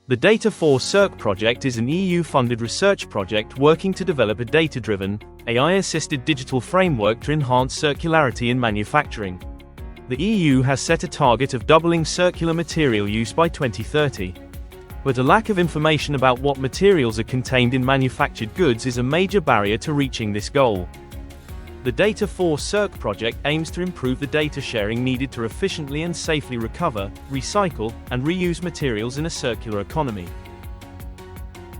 The DATA4CIRC project is an EU-funded research project working to develop a data-driven, AI-assisted digital framework to enhance circularity in manufacturing. The EU has set a target of doubling circular material use by 2030. But a lack of information about what materials are contained in manufactured goods is a major barrier to reaching this goal. The DATA4CIRC project aims to improve the data sharing needed to efficiently and safely recover, recycle, and reuse materials in a circular economy.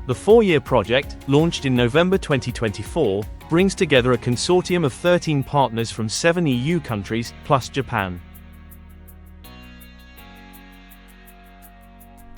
The 4-year project, launched in November 2024, brings together a consortium of 13 partners from 7 EU countries, plus Japan.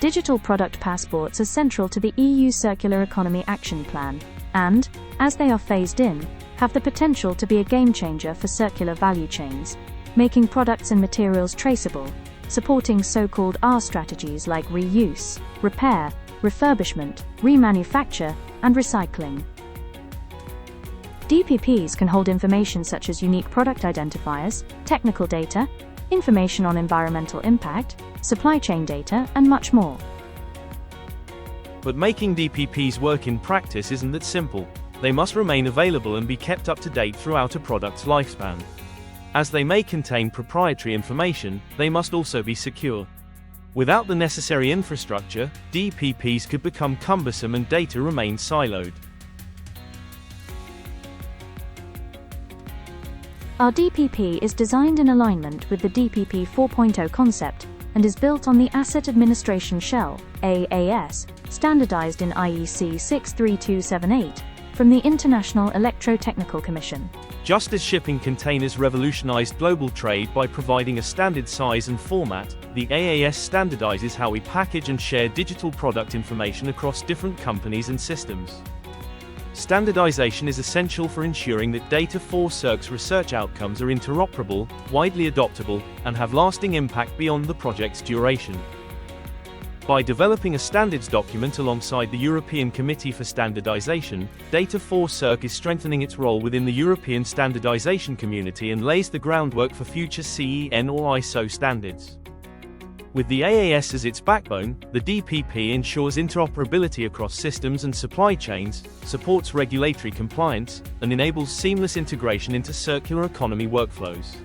Digital product passports are central to the EU Circular Economy Action Plan, and, as they are phased in, have the potential to be a game-changer for circular value chains, making products and materials traceable, supporting so-called R strategies like reuse, repair, refurbishment, remanufacture, and recycling. DPPs can hold information such as unique product identifiers, technical data, information on environmental impact, supply chain data, and much more. But making DPPs work in practice isn't that simple. They must remain available and be kept up to date throughout a product's lifespan. As they may contain proprietary information, they must also be secure. Without the necessary infrastructure, DPPs could become cumbersome and data remain siloed. Our DPP is designed in alignment with the DPP 4.0 concept and is built on the Asset Administration Shell (AAS), standardized in IEC 63278, from the International Electrotechnical Commission. Just as shipping containers revolutionized global trade by providing a standard size and format, the AAS standardizes how we package and share digital product information across different companies and systems. Standardization is essential for ensuring that DATA4CIRC's research outcomes are interoperable, widely adoptable, and have lasting impact beyond the project's duration. By developing a standards document alongside the European Committee for Standardization, DATA4CIRC is strengthening its role within the European standardization community and lays the groundwork for future CEN or ISO standards. With the AAS as its backbone, the DPP ensures interoperability across systems and supply chains, supports regulatory compliance, and enables seamless integration into circular economy workflows.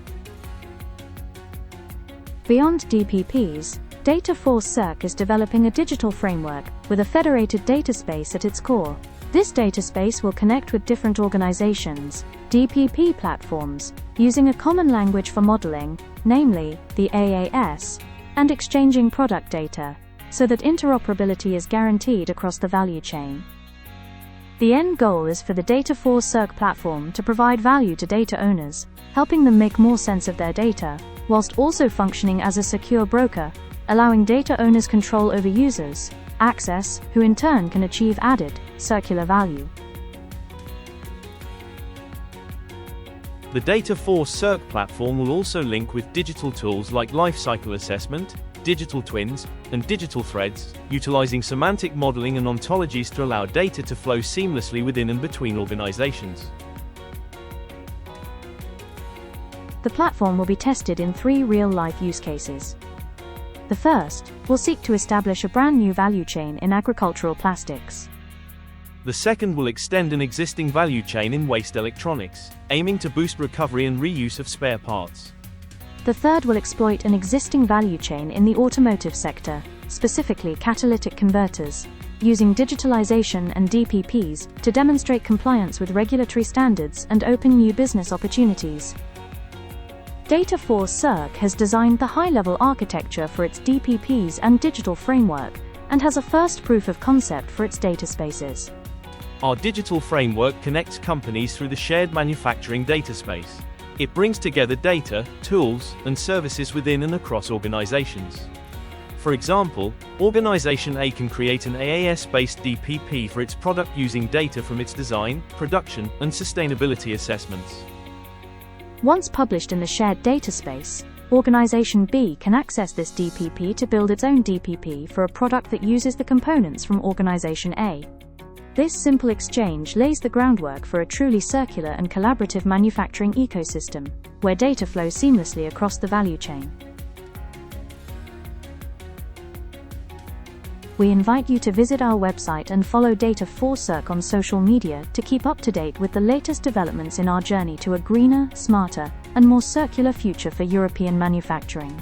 Beyond DPPs, DATA4CIRC is developing a digital framework, with a federated data space at its core. This data space will connect with different organizations, DPP platforms, using a common language for modeling, namely, the AAS, and exchanging product data, so that interoperability is guaranteed across the value chain. The end goal is for the DATA4CIRC platform to provide value to data owners, helping them make more sense of their data, whilst also functioning as a secure broker, allowing data owners control over users, access, who in turn can achieve added, circular value. The DATA4CIRC platform will also link with digital tools like lifecycle assessment, digital twins, and digital threads, utilizing semantic modeling and ontologies to allow data to flow seamlessly within and between organizations. The platform will be tested in 3 real-life use cases. The first will seek to establish a brand new value chain in agricultural plastics. The second will extend an existing value chain in waste electronics, aiming to boost recovery and reuse of spare parts. The third will exploit an existing value chain in the automotive sector, specifically catalytic converters, using digitalization and DPPs to demonstrate compliance with regulatory standards and open new business opportunities. DATA4CIRC has designed the high-level architecture for its DPPs and digital framework, and has a first proof of concept for its data spaces. Our digital framework connects companies through the shared manufacturing data space. It brings together data, tools, and services within and across organizations. For example, Organization A can create an AAS-based DPP for its product using data from its design, production, and sustainability assessments. Once published in the shared data space, Organization B can access this DPP to build its own DPP for a product that uses the components from Organization A. This simple exchange lays the groundwork for a truly circular and collaborative manufacturing ecosystem, where data flows seamlessly across the value chain. We invite you to visit our website and follow DATA4CIRC on social media to keep up to date with the latest developments in our journey to a greener, smarter, and more circular future for European manufacturing.